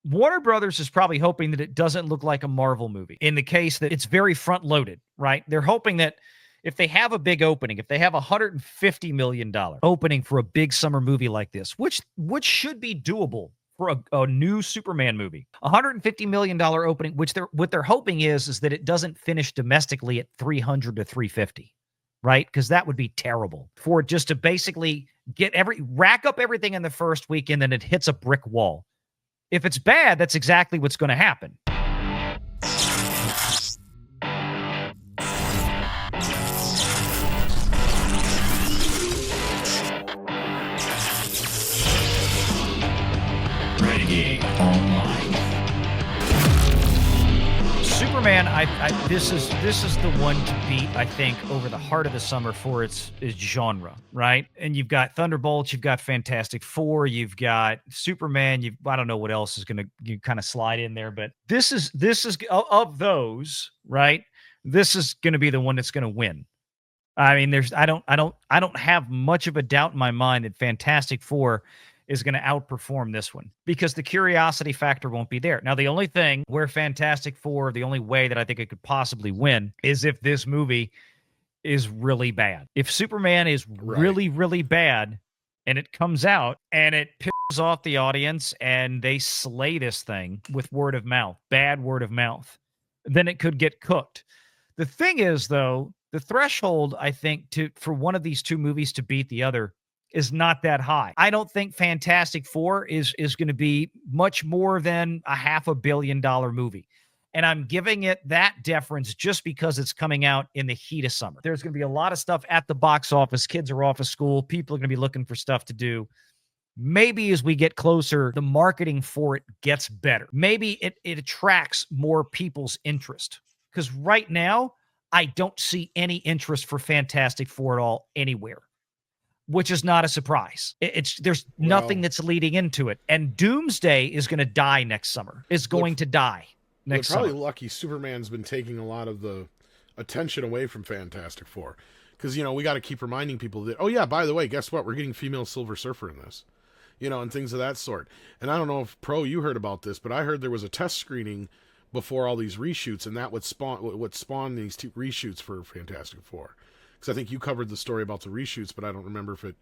Warner Brothers is probably hoping that it doesn't look like a Marvel movie in the case that it's very front loaded, right? They're hoping that if they have a big opening, if they have $150 million opening for a big summer movie like this, which should be doable for a new Superman movie, $150 million opening, which what they're hoping is that it doesn't finish domestically at 300 to 350, right? Because that would be terrible for it just to basically rack up everything in the first week and then it hits a brick wall. If it's bad, that's exactly what's going to happen. Superman, this is the one to beat, I think, over the heart of the summer for its genre, right? And you've got Thunderbolts, you've got Fantastic Four, you've got Superman, I don't know what else is going to kind of slide in there, but this is of those, right? This is going to be the one that's going to win. I mean, I don't have much of a doubt in my mind that Fantastic Four is going to outperform this one because the curiosity factor won't be there. Now, the only thing where Fantastic Four, the only way that I think it could possibly win is if this movie is really bad. If Superman is really, really bad and it comes out and it pisses off the audience and they slay this thing with word of mouth, bad word of mouth, then it could get cooked. The thing is, though, the threshold, I think, for one of these two movies to beat the other is not that high. I don't think Fantastic Four is going to be much more than a $500 million movie. And I'm giving it that deference just because it's coming out in the heat of summer. There's going to be a lot of stuff at the box office. Kids are off of school. People are going to be looking for stuff to do. Maybe as we get closer, the marketing for it gets better. Maybe it attracts more people's interest. Because right now, I don't see any interest for Fantastic Four at all anywhere, which is not a surprise. There's nothing that's leading into it. And Doomsday is going to die next summer. It's going to die next summer. They're probably lucky Superman's been taking a lot of the attention away from Fantastic Four. Because, we got to keep reminding people that, oh, yeah, by the way, guess what? We're getting female Silver Surfer in this. And things of that sort. And I don't know if, Pro, you heard about this, but I heard there was a test screening before all these reshoots, and that would spawn these two reshoots for Fantastic Four. Because I think you covered the story about the reshoots, but I don't remember if it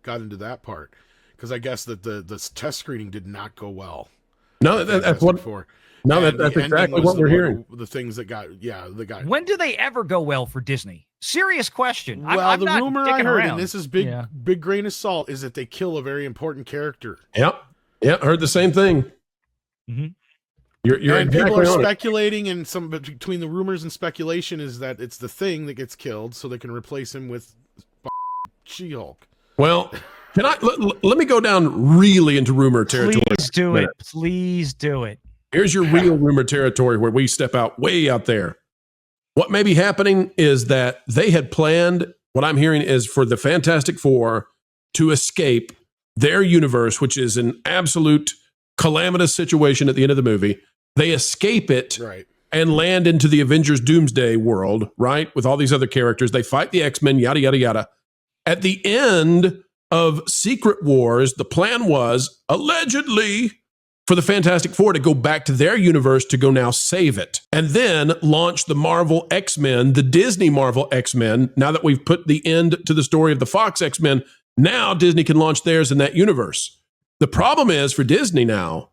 got into that part. Because I guess that the test screening did not go well. No, that's what. That's exactly what we're hearing. The things that got, When do they ever go well for Disney? Serious question. Well, I'm the not rumor I heard, around. and this is big grain of salt, is that they kill a very important character. Yep. Yeah, heard the same thing. Mm-hmm. You're and exactly people are on speculating, and some between the rumors and speculation is that it's the Thing that gets killed, so they can replace him with She-Hulk. Well, let me go down really into rumor territory. Please do it. Here's your real rumor territory where we step out way out there. What may be happening is that they had planned, what I'm hearing is for the Fantastic Four to escape their universe, which is an absolute calamitous situation at the end of the movie. They escape it and land into the Avengers Doomsday world, right? With all these other characters. They fight the X-Men, yada, yada, yada. At the end of Secret Wars, the plan was, allegedly, for the Fantastic Four to go back to their universe to go now save it. And then launch the Marvel X-Men, the Disney Marvel X-Men. Now that we've put the end to the story of the Fox X-Men, now Disney can launch theirs in that universe. The problem is for Disney now,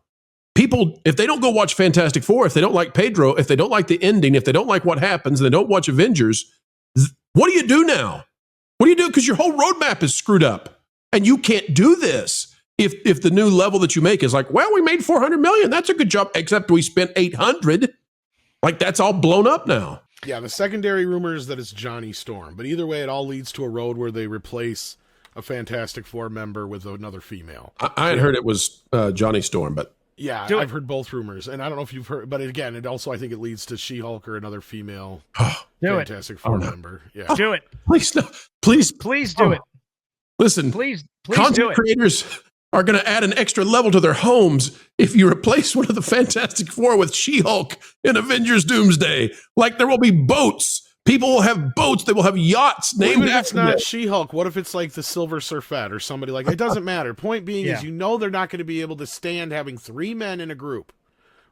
people, if they don't go watch Fantastic Four, if they don't like Pedro, if they don't like the ending, if they don't like what happens, and they don't watch Avengers, what do you do now? What do you do? Because your whole roadmap is screwed up. And you can't do this if the new level that you make is like, well, we made $400 million. That's a good job, except we spent $800. Like, that's all blown up now. Yeah, the secondary rumor is that it's Johnny Storm. But either way, it all leads to a road where they replace a Fantastic Four member with another female. I had heard it was Johnny Storm, but yeah, I've heard both rumors, and I don't know if you've heard, but again, it also, I think it leads to She-Hulk or another female Fantastic Four member. Yeah, do it. Please, no, please do it. Listen, please content do it. Creators are going to add an extra level to their homes if you replace one of the Fantastic Four with She-Hulk in Avengers Doomsday. Like, there will be boats. People will have boats. They will have yachts named after it's not She-Hulk. What if it's like the Silver Surfette or somebody like? It doesn't matter. Point being is, they're not going to be able to stand having three men in a group.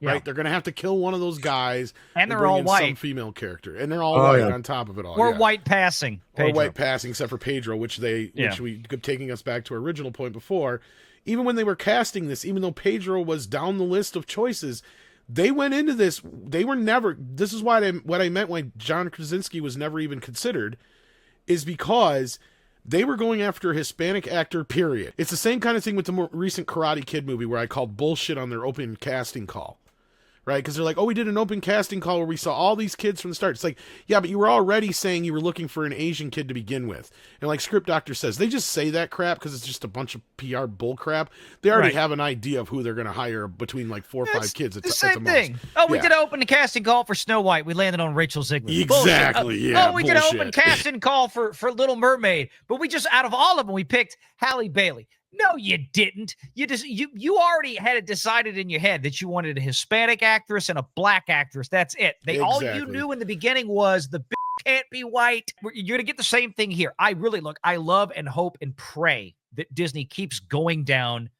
right? They're going to have to kill one of those guys and they're bring all in white. some female character, and they're all white on top of it all. Or white passing. Pedro. Or white passing, except for Pedro, which we taking us back to our original point before. Even when they were casting this, even though Pedro was down the list of choices, they went into this. They were never. This is what I meant when John Krasinski was never even considered, is because they were going after a Hispanic actor, period. It's the same kind of thing with the more recent Karate Kid movie where I called bullshit on their open casting call. Right? Because they're like, oh, we did an open casting call where we saw all these kids from the start. It's like, yeah, but you were already saying you were looking for an Asian kid to begin with. And like Script Doctor says, they just say that crap because it's just a bunch of PR bull crap. They already have an idea of who they're going to hire between like 4 or 5 kids. It's the same thing. Oh, we did an open casting call for Snow White. We landed on Rachel Ziegler. Exactly, yeah. Oh, we did an open casting call for Little Mermaid. But we just, out of all of them, we picked Halle Bailey. No, you didn't. You already had it decided in your head that you wanted a Hispanic actress and a black actress. That's it. All you knew in the beginning was the bitch can't be white. You're gonna get the same thing here. I love and hope and pray that Disney keeps going down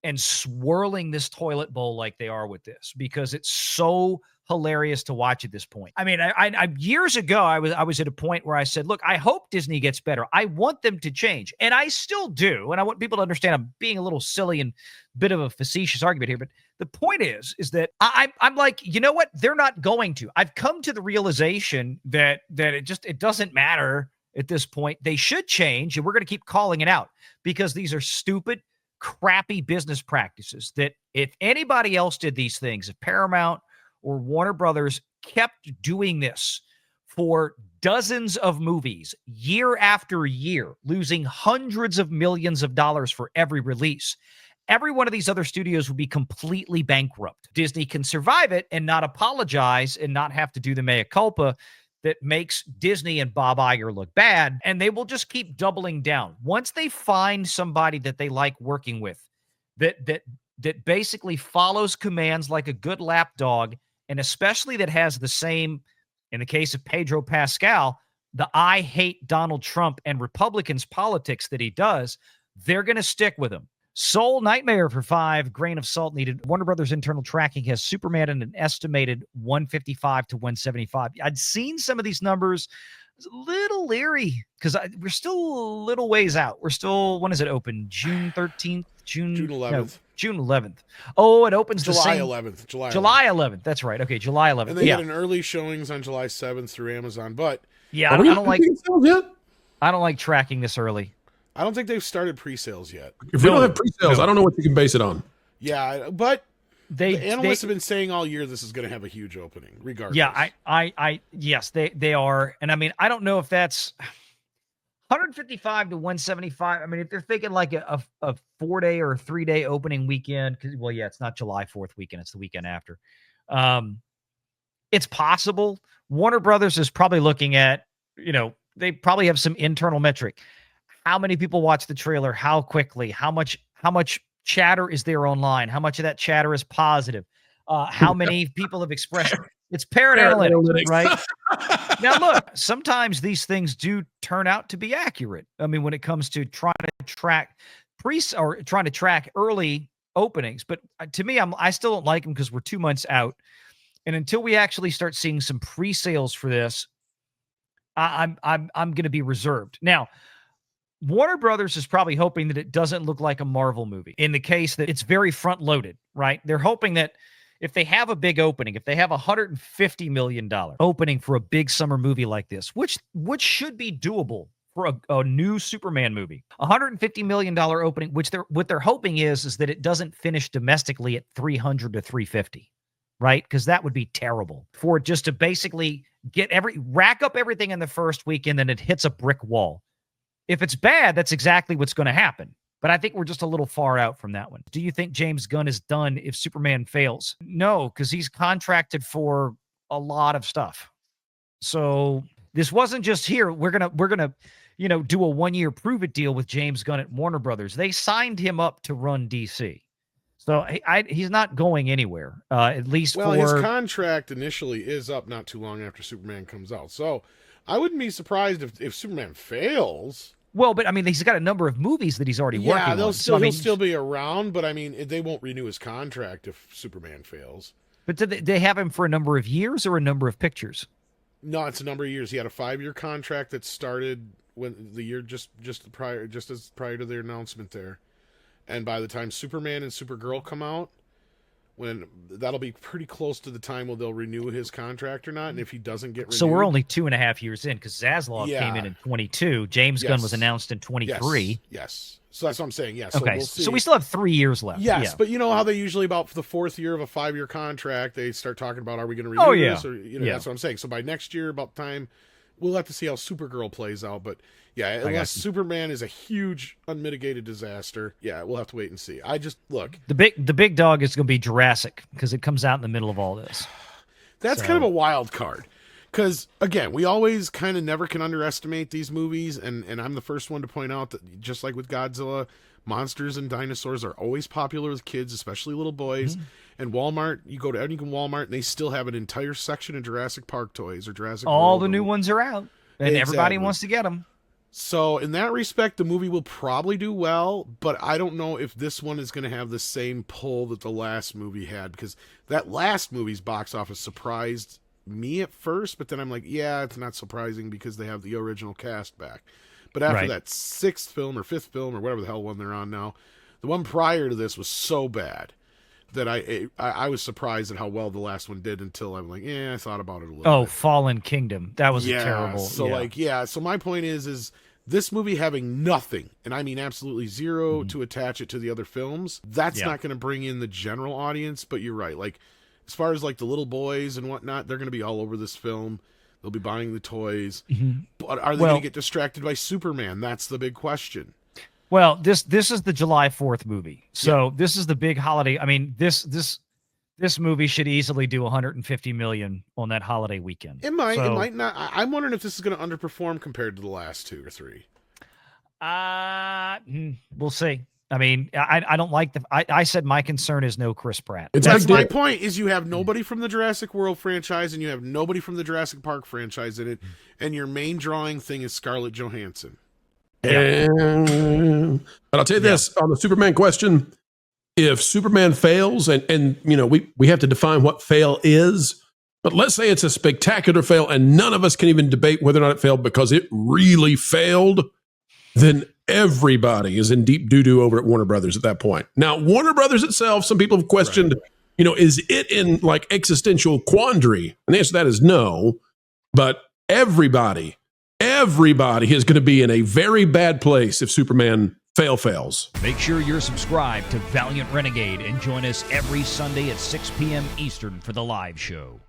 and swirling this toilet bowl like they are with this, because it's so hilarious to watch at this point. I mean, I years ago, I was at a point where I said, look, I hope Disney gets better. I want them to change. And I still do. And I want people to understand I'm being a little silly and bit of a facetious argument here. But the point is that I'm like, you know what? They're not going to. I've come to the realization that it doesn't matter at this point. They should change. And we're going to keep calling it out because these are stupid, crappy business practices that if anybody else did these things, if Paramount or Warner Brothers kept doing this for dozens of movies year after year, losing hundreds of millions of dollars for every release, every one of these other studios would be completely bankrupt. Disney can survive it and not apologize and not have to do the mea culpa that makes Disney and Bob Iger look bad, and they will just keep doubling down. Once they find somebody that they like working with, that basically follows commands like a good lapdog, and especially that has the same, in the case of Pedro Pascal, the I hate Donald Trump and Republicans politics that he does, they're going to stick with him. Soul Nightmare for 5, grain of salt needed. Warner Brothers internal tracking has Superman in an estimated 155 to 175. I'd seen some of these numbers. I was a little leery because we're still a little ways out. We're still, when is it open? June 13th? June 11th. No, June 11th. Oh, it opens July 11th. July 11th. That's right. Okay, July 11th. And they had an early showings on July 7th through Amazon, but I don't like tracking this early. I don't think they've started pre-sales yet. If we don't have pre-sales, I don't know what you can base it on. Yeah, but the analysts have been saying all year this is going to have a huge opening, regardless. Yeah, yes, they are. And I mean, I don't know if that's 155 to 175. I mean, if they're thinking like a 4-day or a 3-day opening weekend, because, well, yeah, it's not July 4th weekend, it's the weekend after. It's possible. Warner Brothers is probably looking at, they probably have some internal metric. How many people watch the trailer? How quickly? How much chatter is there online? How much of that chatter is positive? How many people have expressed? It's parrot analytics, right? Now, look, sometimes these things do turn out to be accurate. I mean, when it comes to trying to track trying to track early openings, but to me, I still don't like them because we're 2 months out, and until we actually start seeing some pre-sales for this, I'm going to be reserved. Now, Warner Brothers is probably hoping that it doesn't look like a Marvel movie in the case that it's very front loaded, right? They're hoping that if they have a big opening, if they have $150 million opening for a big summer movie like this, which should be doable for a new Superman movie, $150 million opening, what they're hoping is that it doesn't finish domestically at 300 to 350, right? Because that would be terrible for it just to basically rack up everything in the first week and then it hits a brick wall. If it's bad, that's exactly what's going to happen. But I think we're just a little far out from that one. Do you think James Gunn is done if Superman fails? No, because he's contracted for a lot of stuff. So this wasn't just here. We're gonna do a 1-year prove it deal with James Gunn at Warner Brothers. They signed him up to run DC. So he's not going anywhere. At least his contract initially is up not too long after Superman comes out. So I wouldn't be surprised if Superman fails. Well, but I mean, he's got a number of movies that he's already working on. Yeah, he'll still be around, but I mean, they won't renew his contract if Superman fails. But did they have him for a number of years or a number of pictures? No, it's a number of years. He had a 5-year contract that started when the year just prior to their announcement there, and by the time Superman and Supergirl come out, when that'll be pretty close to the time where they'll renew his contract or not, and if he doesn't get renewed, so we're only 2.5 years in because Zaslav came in 22. James Gunn was announced in 23. Yes. So that's what I'm saying. Yes. Okay. So we'll see. So we still have 3 years left. Yes, but you know how they usually about the 4th year of a 5-year contract, they start talking about, are we going to renew this? Or, that's what I'm saying. So by next year, about time, we'll have to see how Supergirl plays out. But yeah, unless Superman is a huge unmitigated disaster, we'll have to wait and see. I just look. The big dog is going to be Jurassic because it comes out in the middle of all this. That's kind of a wild card. Because, again, we always kind of never can underestimate these movies, and I'm the first one to point out that, just like with Godzilla, monsters and dinosaurs are always popular with kids, especially little boys. And Walmart, you go to any Walmart, and they still have an entire section of Jurassic Park toys or Jurassic World. All the new ones are out, and everybody wants to get them. So, in that respect, the movie will probably do well, but I don't know if this one is going to have the same pull that the last movie had, because that last movie's box office surprised me at first, but then I'm like, it's not surprising because they have the original cast back. But after that 6th film or 5th film or whatever the hell one they're on now, the one prior to this was so bad that I was surprised at how well the last one did until I'm like, I thought about it a little bit. Fallen Kingdom. That was terrible. So so my point is this movie having nothing, and I mean absolutely zero to attach it to the other films, that's not going to bring in the general audience, but you're right. Like, as far as like the little boys and whatnot, they're going to be all over this film. They'll be buying the toys. But are they going to get distracted by Superman? That's the big question. Well, this is the July 4th movie. So this is the big holiday. I mean, this movie should easily do 150 million on that holiday weekend. It might not. I'm wondering if this is going to underperform compared to the last 2 or 3. We'll see. I mean, I don't like I said my concern is no Chris Pratt. That's my point, is you have nobody from the Jurassic World franchise and you have nobody from the Jurassic Park franchise in it, and your main drawing thing is Scarlett Johansson. But I'll tell you this, on the Superman question, if Superman fails, and you know, we have to define what fail is, but let's say it's a spectacular fail and none of us can even debate whether or not it failed because it really failed, then everybody is in deep doo-doo over at Warner Brothers at that point. Now, Warner Brothers itself, some people have questioned, is it in like existential quandary? And the answer to that is no, but everybody is going to be in a very bad place if Superman fails. Make sure you're subscribed to Valiant Renegade and join us every Sunday at 6 p.m. Eastern for the live show.